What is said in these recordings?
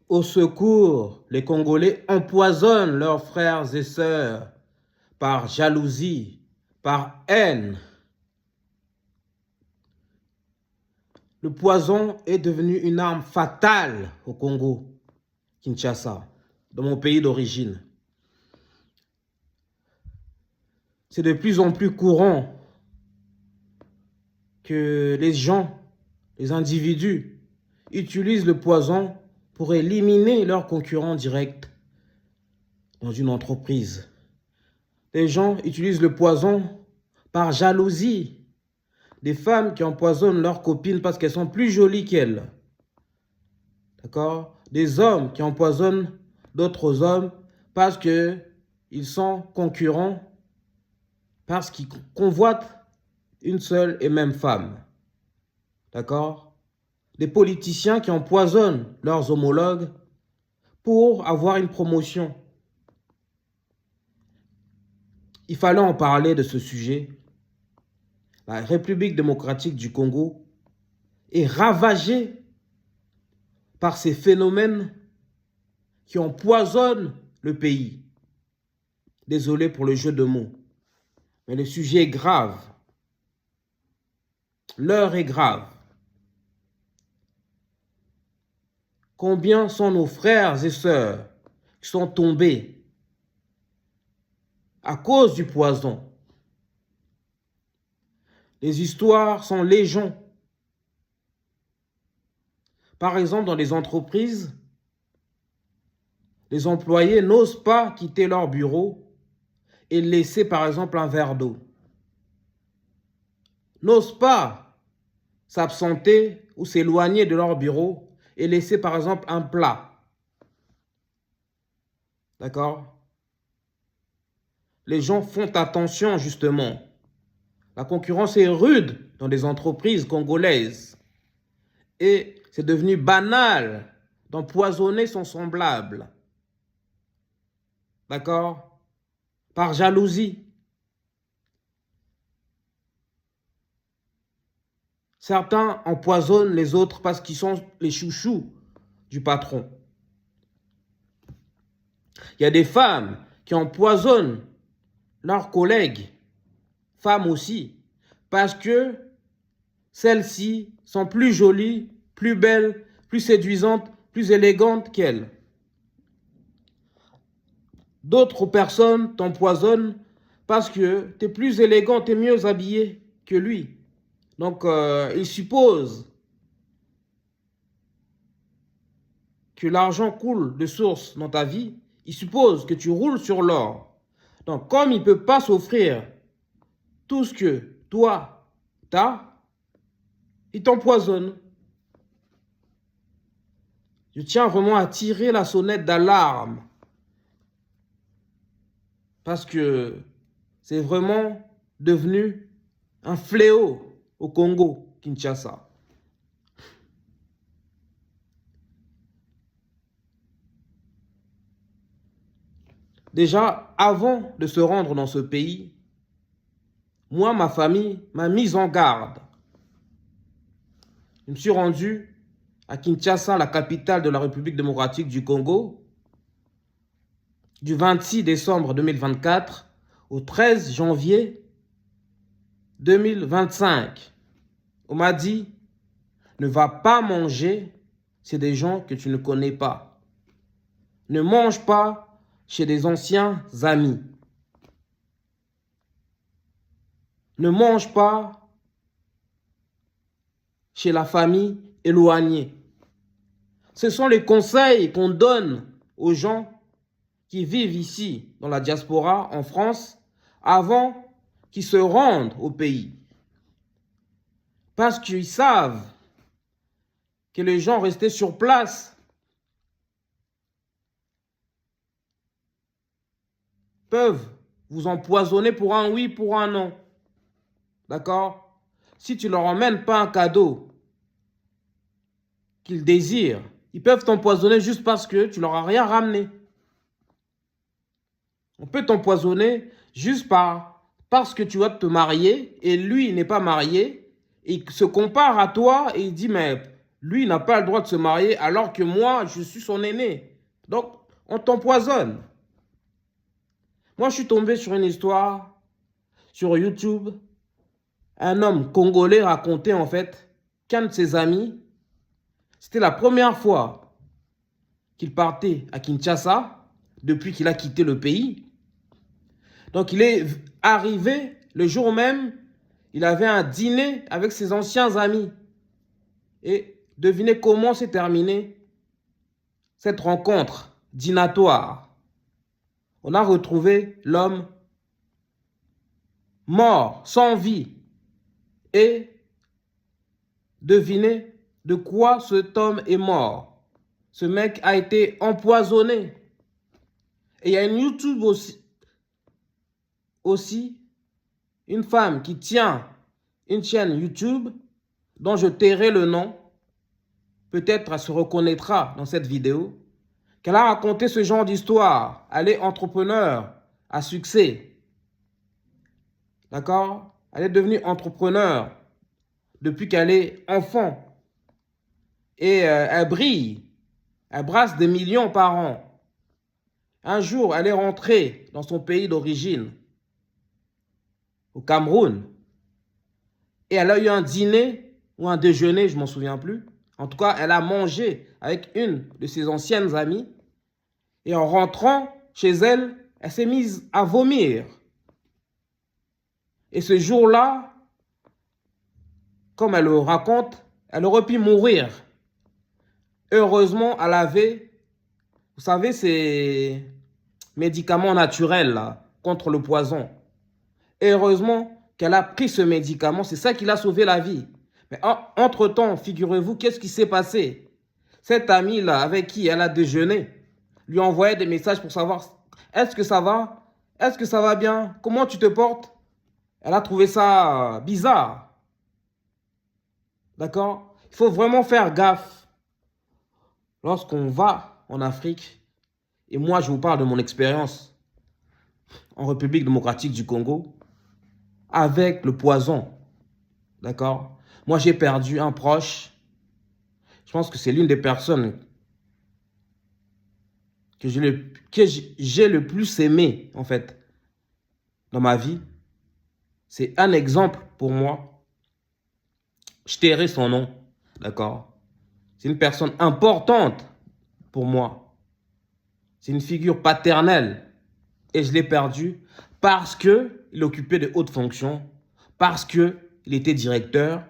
Au secours, les Congolais empoisonnent leurs frères et sœurs par jalousie, par haine. Le poison est devenu une arme fatale au Congo, Kinshasa, dans mon pays d'origine. C'est de plus en plus courant que les gens, les individus, utilisent le poison pour éliminer leurs concurrents directs dans une entreprise. Les gens utilisent le poison par jalousie. Des femmes qui empoisonnent leurs copines parce qu'elles sont plus jolies qu'elles. D'accord? Des hommes qui empoisonnent d'autres hommes parce qu'ils sont concurrents, parce qu'ils convoitent une seule et même femme. D'accord? Des politiciens qui empoisonnent leurs homologues pour avoir une promotion. Il fallait en parler de ce sujet. La République démocratique du Congo est ravagée par ces phénomènes qui empoisonnent le pays. Désolé pour le jeu de mots, mais le sujet est grave. L'heure est grave. Combien sont nos frères et sœurs qui sont tombés à cause du poison? Les histoires sont légion. Par exemple, dans les entreprises, les employés n'osent pas quitter leur bureau et laisser par exemple un verre d'eau. N'osent pas s'absenter ou s'éloigner de leur bureau et laisser par exemple un plat. D'accord? Les gens font attention justement. La concurrence est rude dans des entreprises congolaises. Et c'est devenu banal d'empoisonner son semblable. D'accord? Par jalousie. Certains empoisonnent les autres parce qu'ils sont les chouchous du patron. Il y a des femmes qui empoisonnent leurs collègues, femmes aussi, parce que celles-ci sont plus jolies, plus belles, plus séduisantes, plus élégantes qu'elles. D'autres personnes t'empoisonnent parce que tu es plus élégant, tu es mieux habillé que lui. Donc, il suppose que l'argent coule de source dans ta vie. Il suppose que tu roules sur l'or. Donc, comme il ne peut pas s'offrir tout ce que toi, tu as, il t'empoisonne. Je tiens vraiment à tirer la sonnette d'alarme. Parce que c'est vraiment devenu un fléau au Congo, Kinshasa. Déjà, avant de se rendre dans ce pays, moi, ma famille m'a mis en garde. Je me suis rendu à Kinshasa, la capitale de la République démocratique du Congo, du 26 décembre 2024 au 13 janvier 2025. On m'a dit, ne va pas manger chez des gens que tu ne connais pas. Ne mange pas chez des anciens amis. Ne mange pas chez la famille éloignée. Ce sont les conseils qu'on donne aux gens qui vivent ici, dans la diaspora, en France, avant qu'ils se rendent au pays. Parce qu'ils savent que les gens restés sur place peuvent vous empoisonner pour un oui, pour un non. D'accord? Si tu ne leur emmènes pas un cadeau qu'ils désirent, ils peuvent t'empoisonner juste parce que tu leur as rien ramené. On peut t'empoisonner juste parce que tu vas te marier et lui n'est pas marié. Il se compare à toi et il dit, mais Lui n'a pas le droit de se marier alors que moi, je suis son aîné. Donc, on t'empoisonne. Moi, je suis tombé sur une histoire sur YouTube. Un homme congolais racontait en fait qu'un de ses amis, c'était la première fois qu'il partait à Kinshasa depuis qu'il a quitté le pays. Donc, il est arrivé le jour même, il avait un dîner avec ses anciens amis. Et devinez comment s'est terminée cette rencontre dînatoire. On a retrouvé l'homme mort, sans vie. Et devinez de quoi cet homme est mort. Ce mec a été empoisonné. Et il y a une YouTube aussi, une femme qui tient une chaîne YouTube dont je tairai le nom. Peut-être elle se reconnaîtra dans cette vidéo. Qu'elle a raconté ce genre d'histoire. Elle est entrepreneur à succès. D'accord? Elle est devenue entrepreneur depuis qu'elle est enfant. Et elle brille. Elle brasse des millions par an. Un jour, elle est rentrée dans son pays d'origine, au Cameroun. Et elle a eu un dîner ou un déjeuner, je ne m'en souviens plus. En tout cas, elle a mangé avec une de ses anciennes amies. Et en rentrant chez elle, elle s'est mise à vomir. Et ce jour-là, comme elle le raconte, elle aurait pu mourir. Heureusement, elle avait, vous savez, ces médicaments naturels là, contre le poison. Et heureusement qu'elle a pris ce médicament, c'est ça qui l'a sauvé la vie. Mais entre-temps, figurez-vous, qu'est-ce qui s'est passé? Cette amie-là, avec qui elle a déjeuné, lui envoyait des messages pour savoir, est-ce que ça va? Est-ce que ça va bien? Comment tu te portes? Elle a trouvé ça bizarre. D'accord? Il faut vraiment faire gaffe lorsqu'on va en Afrique. Et moi, je vous parle de mon expérience en République démocratique du Congo avec le poison. D'accord? Moi, j'ai perdu un proche. Je pense que c'est l'une des personnes que j'ai le plus aimé, en fait, dans ma vie. C'est un exemple pour moi. Je tairai son nom. D'accord? C'est une personne importante pour moi. C'est une figure paternelle. Et je l'ai perdu parce qu'il occupait de hautes fonctions, parce qu'il était directeur,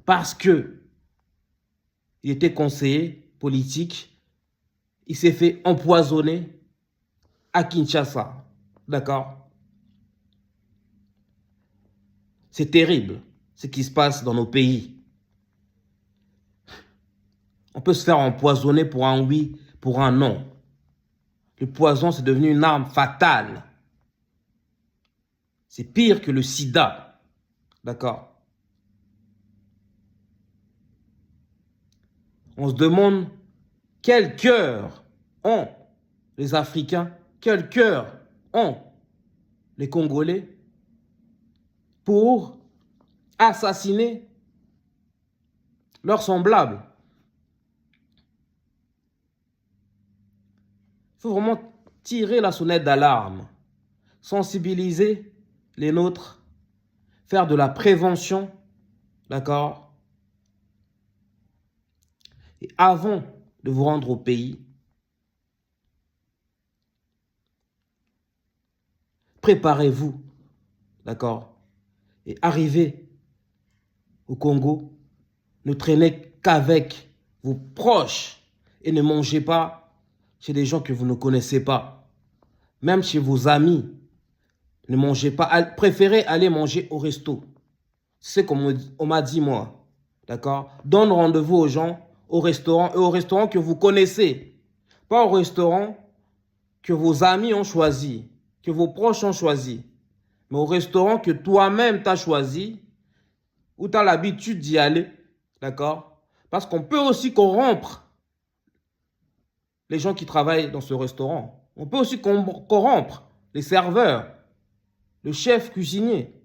parce qu'il était conseiller politique. Il s'est fait empoisonner à Kinshasa. D'accord? C'est terrible ce qui se passe dans nos pays. On peut se faire empoisonner pour un oui, pour un non. Le poison, c'est devenu une arme fatale. C'est pire que le sida. D'accord? On se demande quel cœur ont les Africains, quel cœur ont les Congolais pour assassiner leurs semblables. Il faut vraiment tirer la sonnette d'alarme, sensibiliser les nôtres, faire de la prévention, d'accord? Et avant de vous rendre au pays, préparez-vous, d'accord? Et arrivez au Congo, ne traînez qu'avec vos proches et ne mangez pas chez des gens que vous ne connaissez pas. Même chez vos amis, ne mangez pas. Préférez aller manger au resto. C'est comme on m'a dit moi. D'accord? Donne rendez-vous aux gens au restaurant et au restaurant que vous connaissez. Pas au restaurant que vos amis ont choisi, que vos proches ont choisi. Mais au restaurant que toi-même tu as choisi, où tu as l'habitude d'y aller. D'accord? Parce qu'on peut aussi corrompre les gens qui travaillent dans ce restaurant. On peut aussi corrompre les serveurs, le chef cuisinier.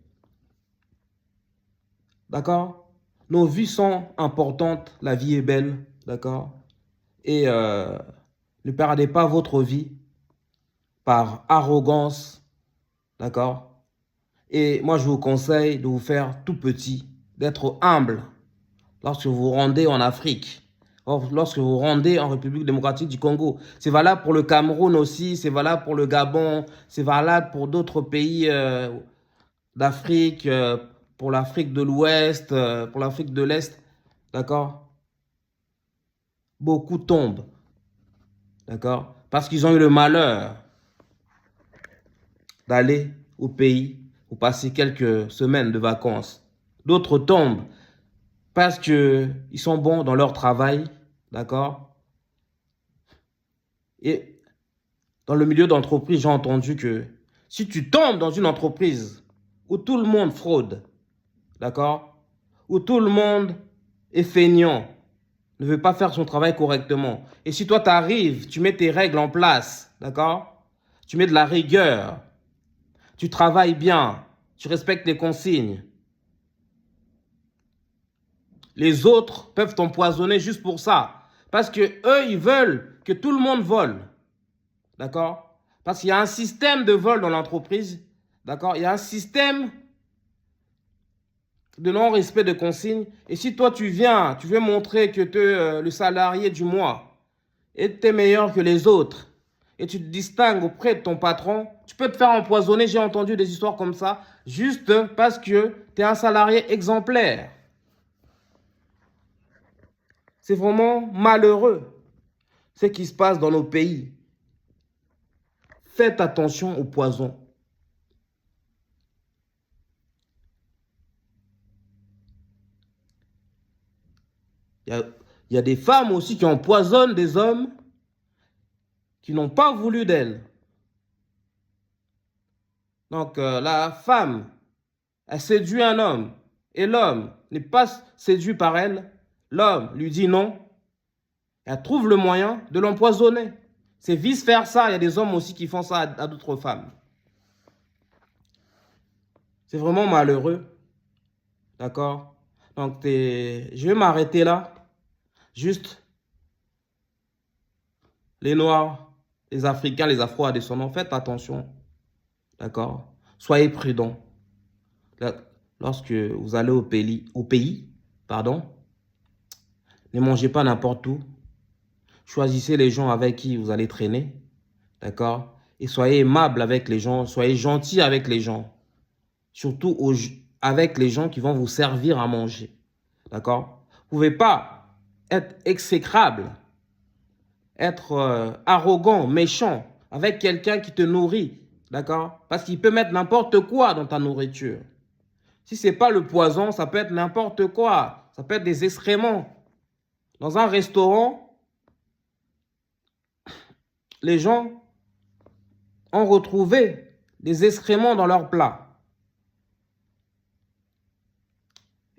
D'accord? Nos vies sont importantes, la vie est belle, d'accord? Et ne perdez pas votre vie par arrogance, d'accord? Et moi, je vous conseille de vous faire tout petit, d'être humble lorsque vous vous rendez en Afrique, lorsque vous vous rendez en République démocratique du Congo. C'est valable pour le Cameroun aussi, c'est valable pour le Gabon, c'est valable pour d'autres pays d'Afrique, pour l'Afrique de l'Ouest, pour l'Afrique de l'Est, d'accord? Beaucoup tombent, d'accord? Parce qu'ils ont eu le malheur d'aller au pays pour passer quelques semaines de vacances. D'autres tombent parce qu'ils sont bons dans leur travail, d'accord? Et dans le milieu d'entreprise, j'ai entendu que si tu tombes dans une entreprise où tout le monde fraude, d'accord? Où tout le monde est feignant, ne veut pas faire son travail correctement. Et si toi, tu arrives, tu mets tes règles en place, d'accord? Tu mets de la rigueur, tu travailles bien, tu respectes les consignes. Les autres peuvent t'empoisonner juste pour ça. Parce que eux, ils veulent que tout le monde vole. D'accord? Parce qu'il y a un système de vol dans l'entreprise. D'accord? Il y a un système de non-respect de consignes. Et si toi, tu viens, tu veux montrer que tu es le salarié du mois et tu es meilleur que les autres et tu te distingues auprès de ton patron, tu peux te faire empoisonner. J'ai entendu des histoires comme ça juste parce que tu es un salarié exemplaire. C'est vraiment malheureux ce qui se passe dans nos pays. Faites attention au poison. Il y a des femmes aussi qui empoisonnent des hommes qui n'ont pas voulu d'elles. Donc la femme, elle séduit un homme et l'homme n'est pas séduit par elle. L'homme lui dit non. Elle trouve le moyen de l'empoisonner. C'est vice-versa. Il y a des hommes aussi qui font ça à d'autres femmes. C'est vraiment malheureux. D'accord? Donc, je vais m'arrêter là. Juste, les Noirs, les Africains, les Afro-descendants, faites attention. D'accord? Soyez prudents. Lorsque vous allez au pays, pardon, ne mangez pas n'importe où. Choisissez les gens avec qui vous allez traîner. D'accord? Et soyez aimable avec les gens. Soyez gentil avec les gens. Surtout avec les gens qui vont vous servir à manger. D'accord? Vous ne pouvez pas être exécrable, être arrogant, méchant avec quelqu'un qui te nourrit. D'accord? Parce qu'il peut mettre n'importe quoi dans ta nourriture. Si ce n'est pas le poison, ça peut être n'importe quoi. Ça peut être des excréments. Dans un restaurant, les gens ont retrouvé des excréments dans leur plat.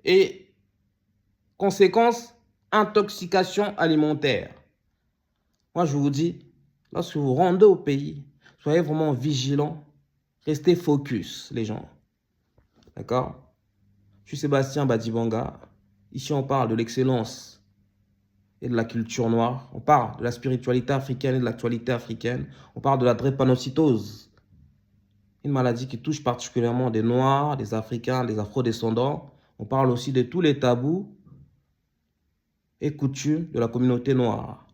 Et conséquence, intoxication alimentaire. Moi, je vous dis, lorsque vous rendez au pays, soyez vraiment vigilants. Restez focus, les gens. D'accord? Je suis Sébastien Badibanga. Ici, on parle de l'excellence et de la culture noire. On parle de la spiritualité africaine et de l'actualité africaine. On parle de la drépanocytose, une maladie qui touche particulièrement des Noirs, des Africains, des Afro-descendants. On parle aussi de tous les tabous et coutumes de la communauté noire.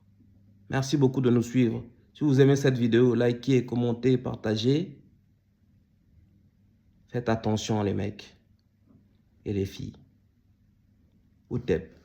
Merci beaucoup de nous suivre. Si vous aimez cette vidéo, likez, commentez, partagez. Faites attention les mecs et les filles. Outep.